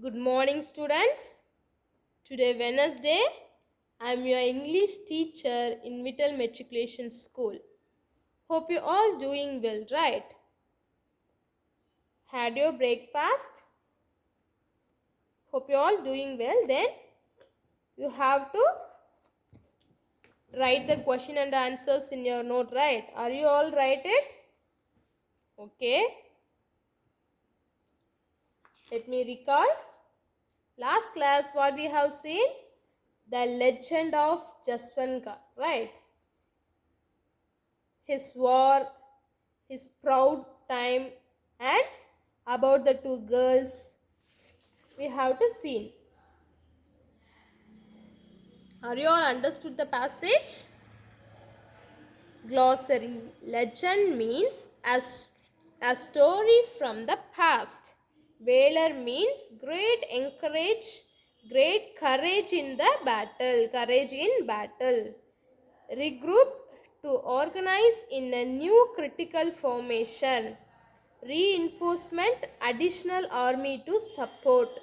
Good morning, students. Today, Wednesday, I am your English teacher in Vittal Matriculation School. Hope you all doing well, right? Had your breakfast? Hope you all doing well. Then you have to write the question and answers in your note, right? Are you all write it? Okay. Let me recall. Last class, what we have seen? The legend of Jaswant, right? His war, his proud time, and about the two girls we have to see. Are you all understood the passage? Glossary. Legend means a story from the past. Valor means great courage in the battle. Courage in battle. Regroup, to organize in a new critical formation. Reinforcement, additional army to support.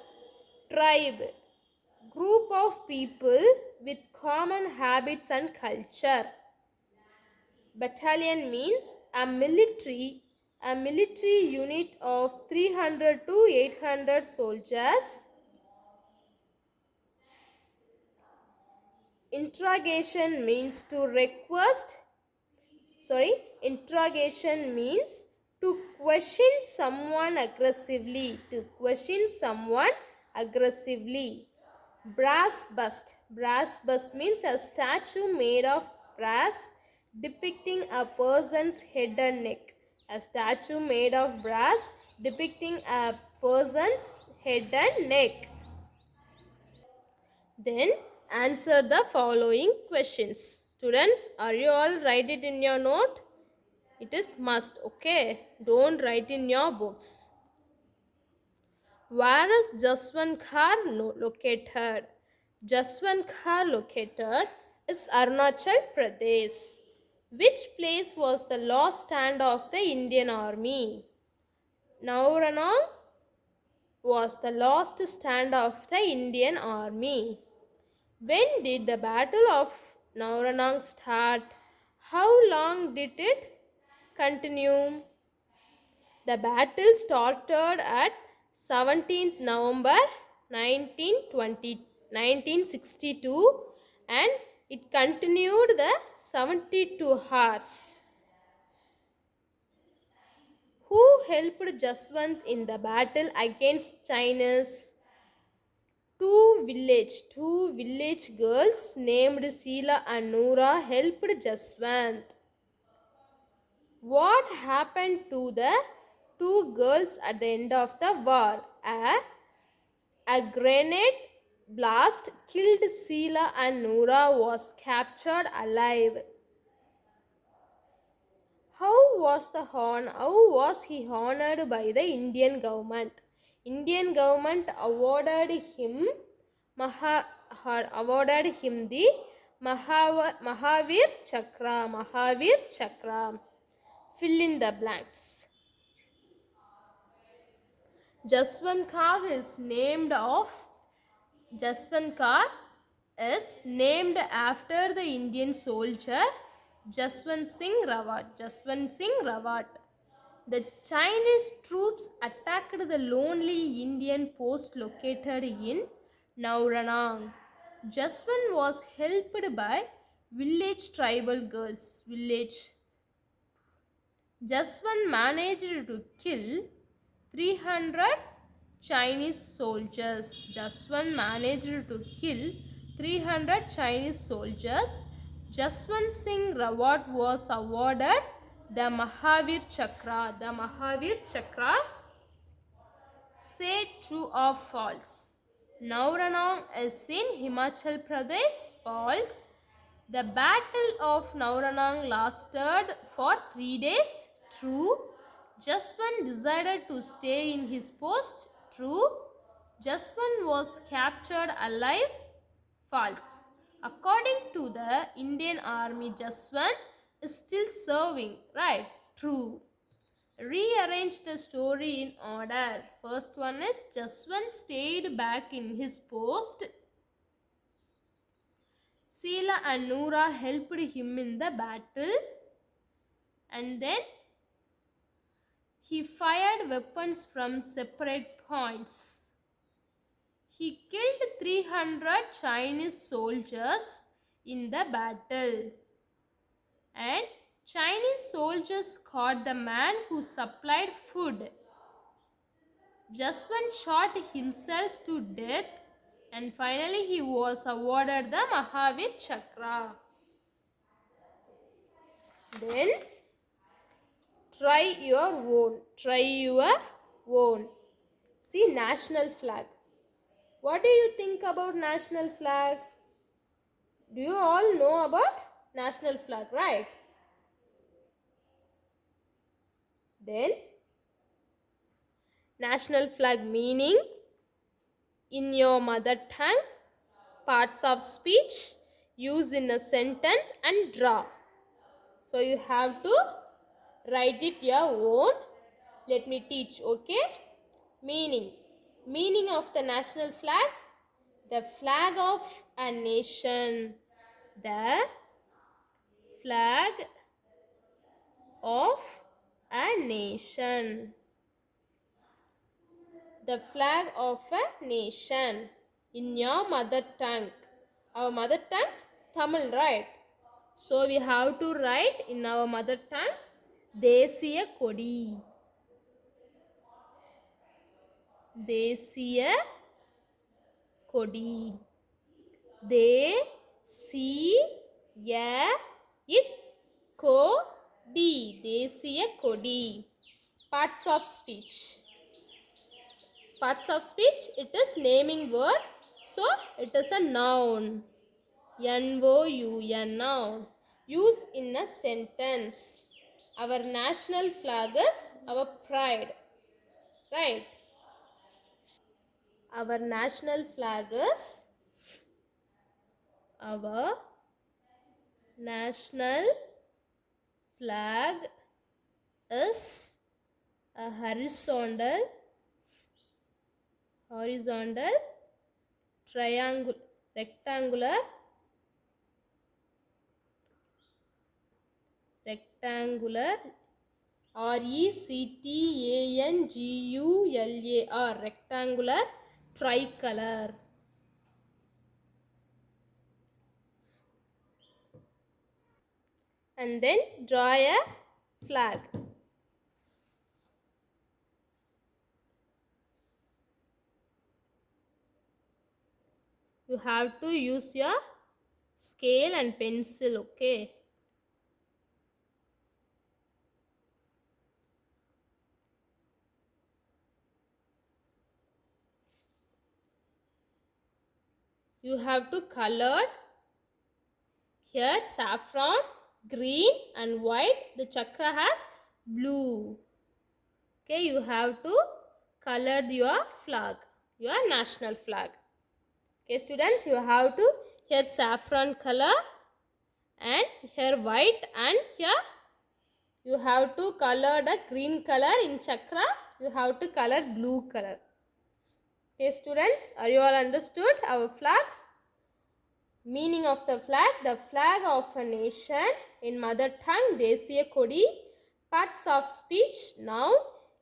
Tribe, group of people with common habits and culture. Battalion means a military unit of 300 to 800 soldiers. Interrogation means to request interrogation means to question someone aggressively. Brass bust. Brass bust means a statue made of brass depicting a person's head and neck. A statue made of brass depicting a person's head and neck. Then answer the following questions. Students, are you all write it in your note? It is must, okay? Don't write in your books. Where is Jaswant located? Jaswant located is Arunachal Pradesh. Which place was the last stand of the Indian Army? Nauranang was the last stand of the Indian Army. When did the Battle of Nauranang start? How long did it continue? The battle started at 17th November 1962 and it continued the 72 hours. Who helped Jaswant in the battle against Chinese? Two village girls named Seela and Noora helped Jaswant. What happened to the two girls at the end of the war? A grenade blast killed Seela and Noora was captured alive. How was he honored by the Indian government? Indian government awarded him the Mahavir Chakra. Fill in the blanks. Jaswant Kar is named after the Indian soldier Jaswant Singh Rawat. The Chinese troops attacked the lonely Indian post located in Nauranang. Jaswant was helped by village tribal girls. Jaswant managed to kill 300 Chinese soldiers. Jaswant managed to kill 300 Chinese soldiers. Jaswant Singh Rawat was awarded the Mahavir Chakra. Say true or false. Nauranang is in Himachal Pradesh. False. The Battle of Nauranang lasted for 3 days. True. Jaswant decided to stay in his post. True. Jaswant was captured alive. False. According to the Indian Army, Jaswant is still serving. Right. True. rearrange the story in order. First one is Jaswant stayed back in his post. Sheila and Noora helped him in the battle. And then he fired weapons from separate points. He killed 300 Chinese soldiers in the battle. And Chinese soldiers caught the man who supplied food. Jaswant shot himself to death, and finally he was awarded the Mahavir Chakra. Then try your own. See, national flag. What do you think about national flag? Do you all know about national flag, right? Then national flag meaning in your mother tongue, parts of speech, use in a sentence and draw. So you have to write it your own. Let me teach, okay? Meaning of the national flag, the flag of a nation. The flag of a nation. The flag of a nation in your mother tongue. Our mother tongue, Tamil, right? So we have to write in our mother tongue, Desiya Kodi. Desiya Kodi. Desiya Kodi. Desiya Kodi. Parts of speech. Parts of speech, it is naming word. So it is a noun. N-O-U-N, noun. Use in a sentence. Our national flag is our pride. Right? Our national flag is our national flag is a horizontal triangle, rectangular rectangular, rectangular tricolor. And then draw a flag. You have to use your scale and pencil, okay? You have to color here saffron, green and white. The chakra has blue. Okay, you have to color your flag, your national flag. Okay, students, you have to here saffron color and here white, and here you have to color the green color. In chakra you have to color blue color. Okay, students, are you all understood our flag? Meaning of the flag of a nation in mother tongue, Desiya Kodi. Parts of speech, noun.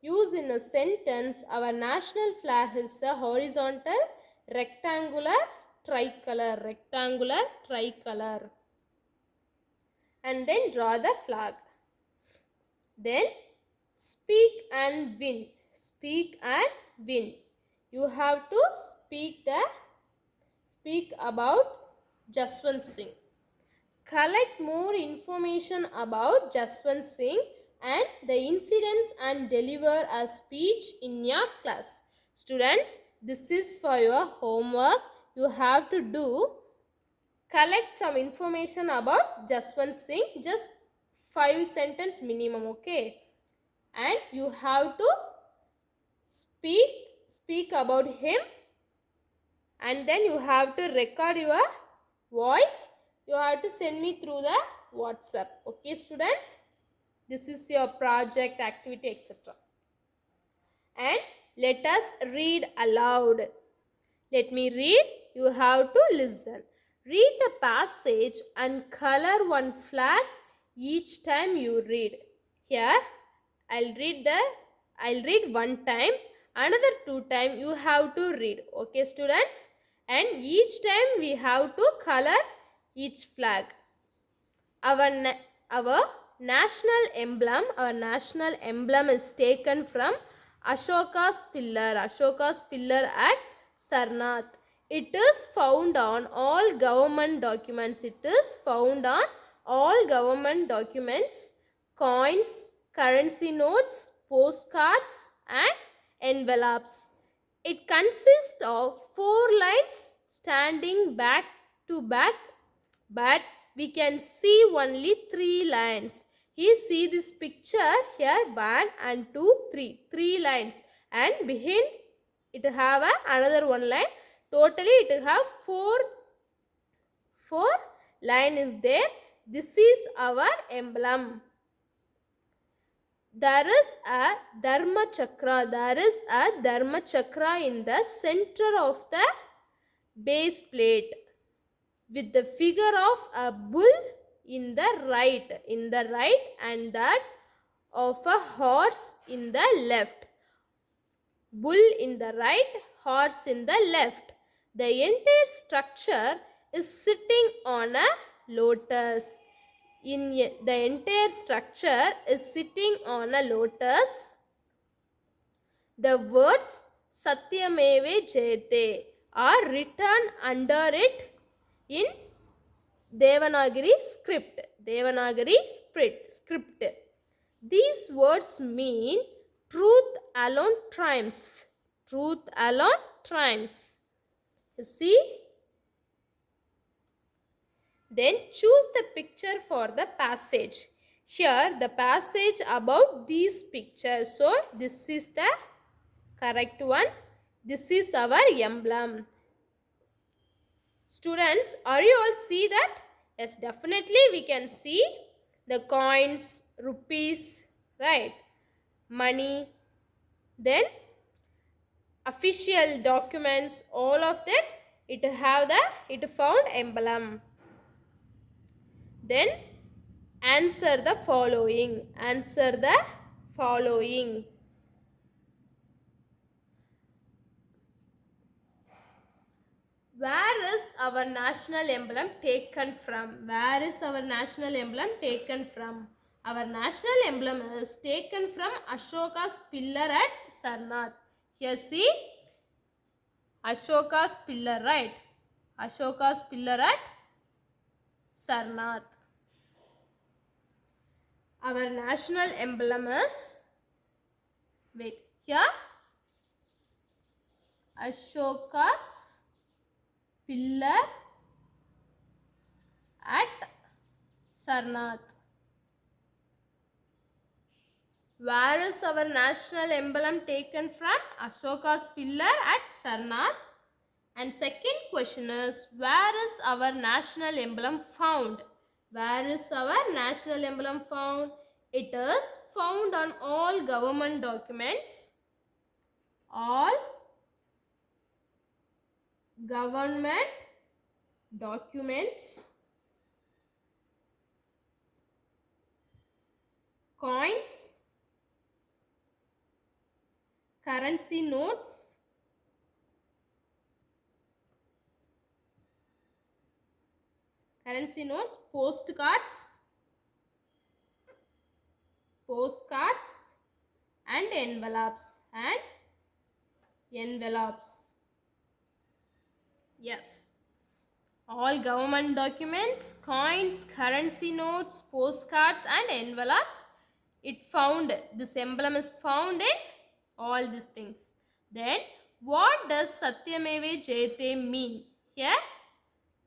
Use in a sentence, our national flag is a horizontal rectangular tricolor. And then draw the flag. Then speak and win. You have to speak about Jaswant Singh. Collect more information about Jaswant Singh and the incidents and deliver a speech in your class. Students, this is for your homework. You have to do collect some information about Jaswant Singh, just 5 sentences minimum, okay? And you have to speak about him, and then you have to record your voice. You have to send me through the WhatsApp, okay students? This is your project, activity, etc. And let us read aloud. Let me read. You have to listen. Read the passage and color one flag each time you read. Here, I'll read one time. Another 2 times you have to read. Okay, students? And each time we have to color each flag. Our national emblem is taken from Ashoka's pillar at Sarnath. It is found on all government documents. Coins, currency notes, postcards, and envelopes. It consists of 4 lines standing back to back, but we can see only 3 lines. Here, see this picture here, 1 and 2, 3. 3 lines, and behind it have another 1 line. Totally it have 4 line is there. This is our emblem. There is a Dharma Chakra. In the center of the base plate, with the figure of a bull in the right, and that of a horse in the left. Bull in the right, horse in the left. The entire structure is sitting on a lotus. The entire structure is sitting on a lotus. The words Satyameve Jayate are written under it in Devanagari script. These words mean truth alone triumphs. You see? Then choose the picture for the passage. Here the passage about these pictures. So this is the correct one. This is our emblem. Students, are you all see that? Yes, definitely we can see the coins, rupees, right? Money, then official documents, all of that, it found emblem. Then answer the following. Where is our national emblem taken from? Our national emblem is taken from Ashoka's pillar at Sarnath. Here see, Ashoka's pillar, right? Ashoka's pillar at Sarnath. Our national emblem is, here, Ashoka's pillar at Sarnath. Where is our national emblem taken from? Ashoka's pillar at Sarnath. And second question is, where is our national emblem found? It is found on all government documents. Coins, currency notes, postcards, and envelopes. Yes. All government documents, coins, currency notes, postcards, and envelopes, this emblem is found in all these things. Then, what does Satyameve Jayate mean? Here,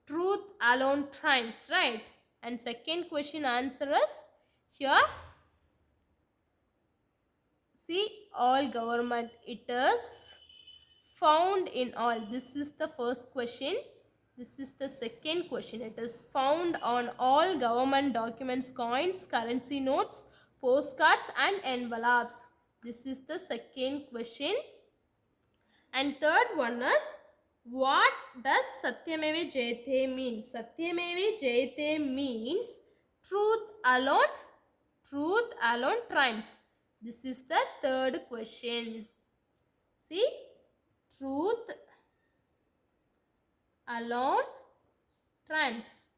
truth alone triumphs, right? And second question answer is, here, see, all government, it is found in all. This is the first question. This is the second question. It is found on all government documents, coins, currency notes, postcards and envelopes. This is the second question. And third one is, what does Satyameva Jayate mean? Satyameva Jayate means truth alone triumphs. This is the third question. See, truth alone triumphs.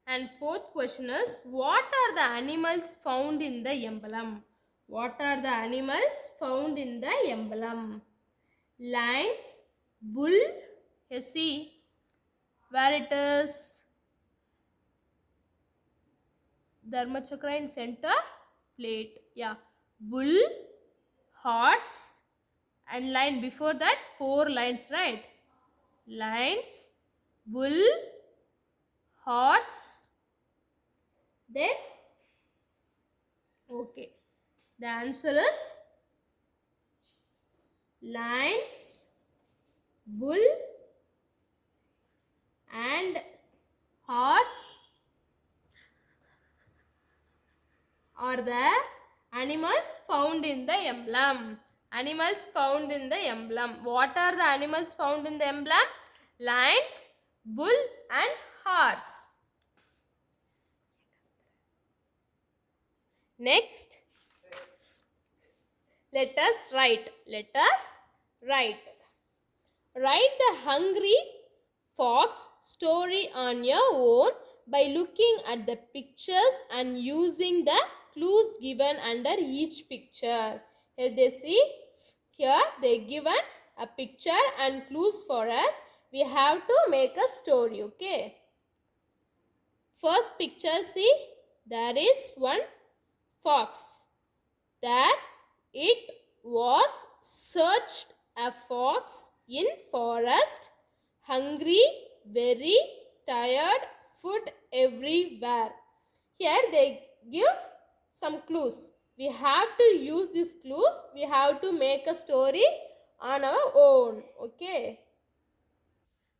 And fourth question is, what are the animals found in the emblem? What are the animals found in the emblem? Lions, bull, you see where it is Dharmachakra in center, plate. Yeah, bull, horse, and lion. Before that, 4 lines, right? Lions, bull, horse, then okay. The answer is lions, bull, and horse are the animals found in the emblem. Animals found in the emblem. What are the animals found in the emblem? Lions, bull, and horse. Next, let us write. Write the Hungry Fox story on your own by looking at the pictures and using the clues given under each picture. Here they see, here they given a picture and clues for us. We have to make a story, okay? First picture, see, there is one fox. There it was searched a fox in forest, hungry, very tired, food everywhere. Here they give some clues. We have to use these clues. We have to make a story on our own, okay?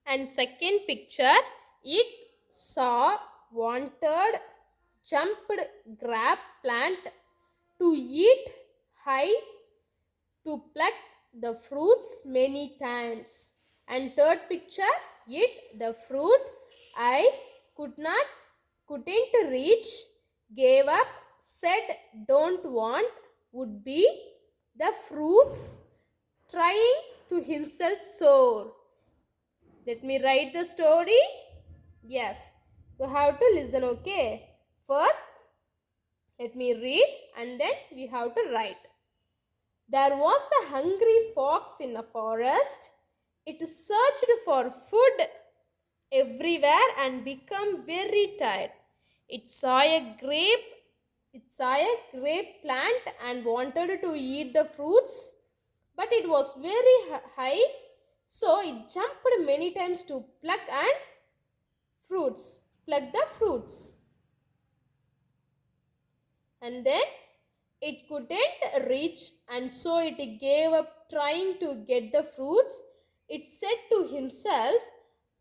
And second picture, it saw, wanted, jumped, grabbed plant to eat, high, to pluck the fruits many times. And third picture, it the fruit I couldn't reach, gave up, said don't want, would be the fruits trying to himself soar. Let me write the story. Yes, you have to listen, okay? First, let me read and then we have to write. There was a hungry fox in a forest. It searched for food everywhere and became very tired. It saw a grape plant and wanted to eat the fruits, but it was very high, so it jumped many times to pluck the fruits. And then it couldn't reach, and so it gave up trying to get the fruits. It said to himself,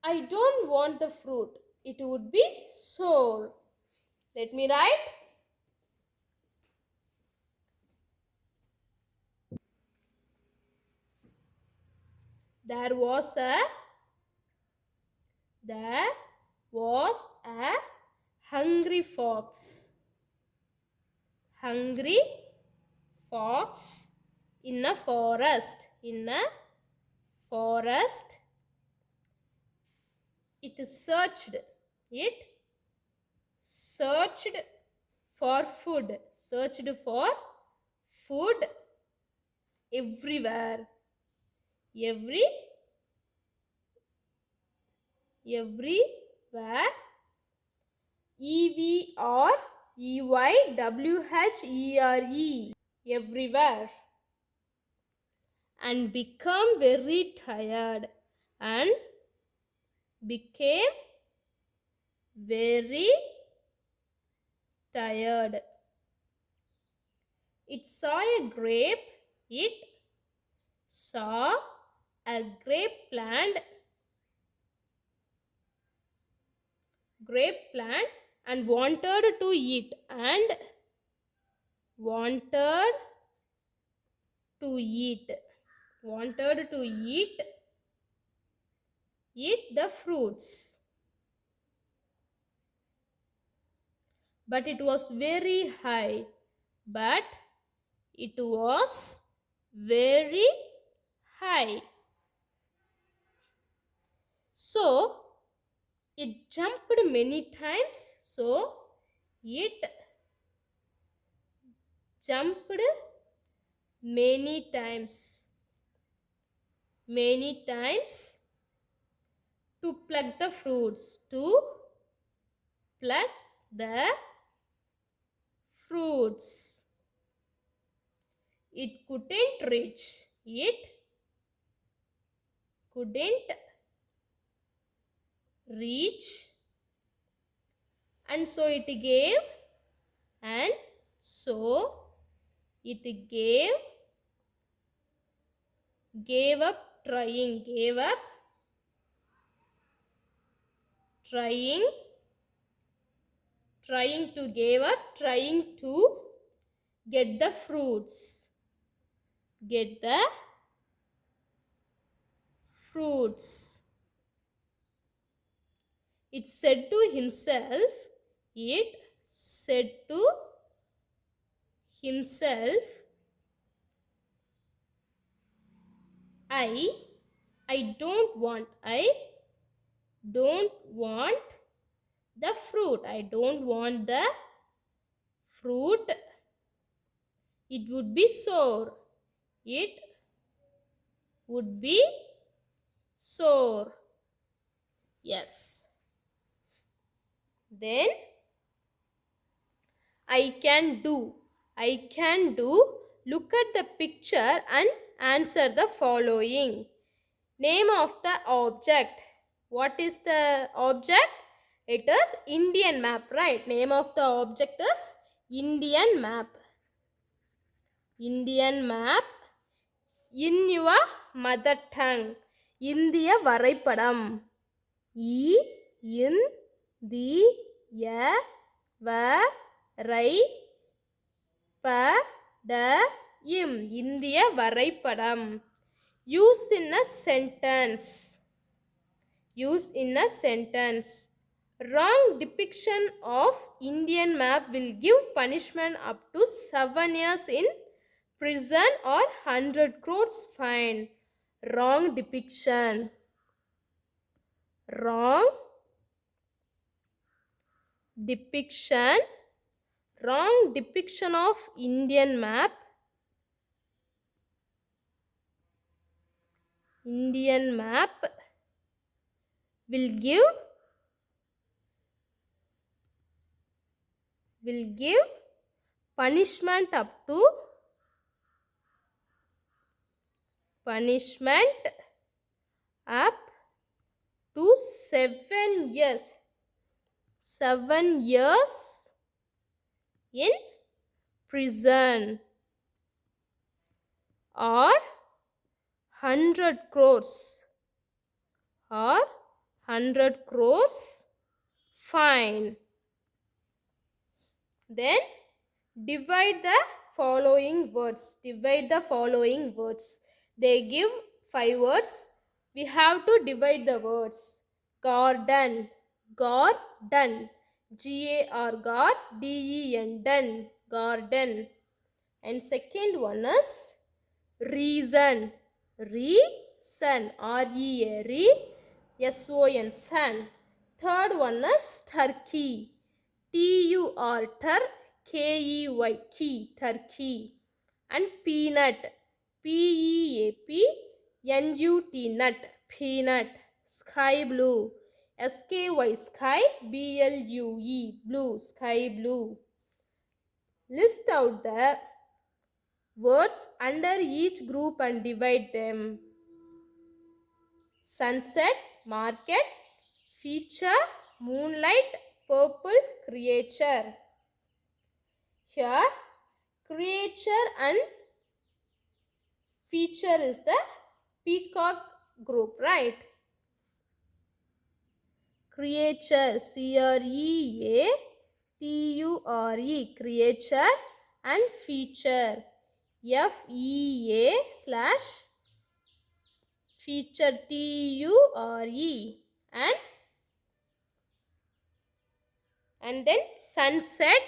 I don't want the fruit. It would be sour. Let me write. There was a hungry fox. Hungry fox in a forest. It searched for food. Everywhere. Everywhere. EVREYWHERE. Everywhere. And become very tired. And became very tired. It saw a grape. It saw a grape plant and wanted to eat wanted to eat wanted to eat the fruits, but it was very high. But it was very high. So it jumped many times. So it jumped many times to pluck the fruits. To pluck the fruits. It couldn't reach. It couldn't reach. And so it gave gave up trying to get the fruits. It said to himself, I don't want the fruit. I don't want the fruit. It would be sour. It would be sour. Yes. Then I can do. Look at the picture and answer the following. Name of the object. What is the object? It is Indian map, right? Name of the object is Indian map. Indian map in your mother tongue. இந்திய வரைபடம். இந்திய வரைபடம். Use in a sentence. Wrong depiction of Indian map will give punishment up to 7 years in prison or 100 crores fine. Wrong depiction. Wrong depiction of Indian map will give punishment up to 7 years. 7 years in prison or 100 crores fine. Then divide the following words. They give 5 words. We have to divide the words. Garden. Garden. And second one is reason. Son. Third one is turkey. Turkey. And peanut. Peanut. Sky blue. Sky blue. Sky blue. List out the words under each group and divide them. Sunset, market, feature, moonlight, purple, creature. Here, creature and feature is the peacock group, right? Creature, creature, creature, and feature, feature, ture, and then sunset,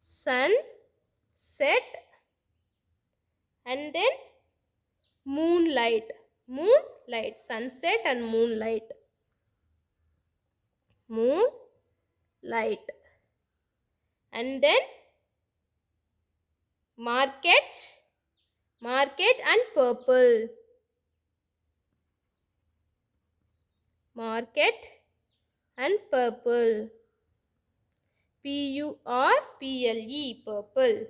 sunset, and then moonlight, moonlight, sunset and moonlight, moonlight, and then market, market and purple, market and purple, purple, purple.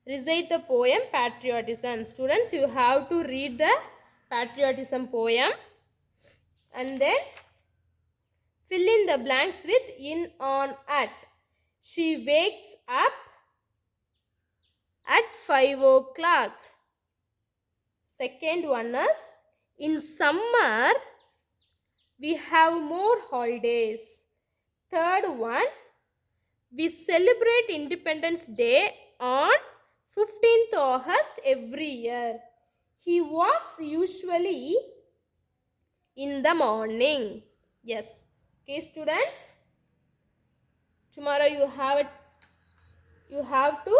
Recite the poem Patriotism. Students, you have to read the patriotism poem and then fill in the blanks with in, on, at. She wakes up at 5 o'clock. Second one is, in summer we have more holidays. Third one, we celebrate Independence Day on 15th August every year. He walks usually in the morning. Yes. Okay, students. Tomorrow you have to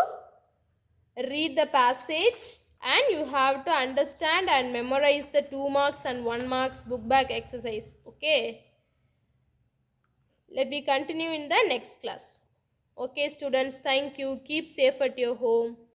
read the passage and you have to understand and memorize the 2 marks and 1 marks book back exercise. Okay. Let me continue in the next class. Okay, students. Thank you. Keep safe at your home.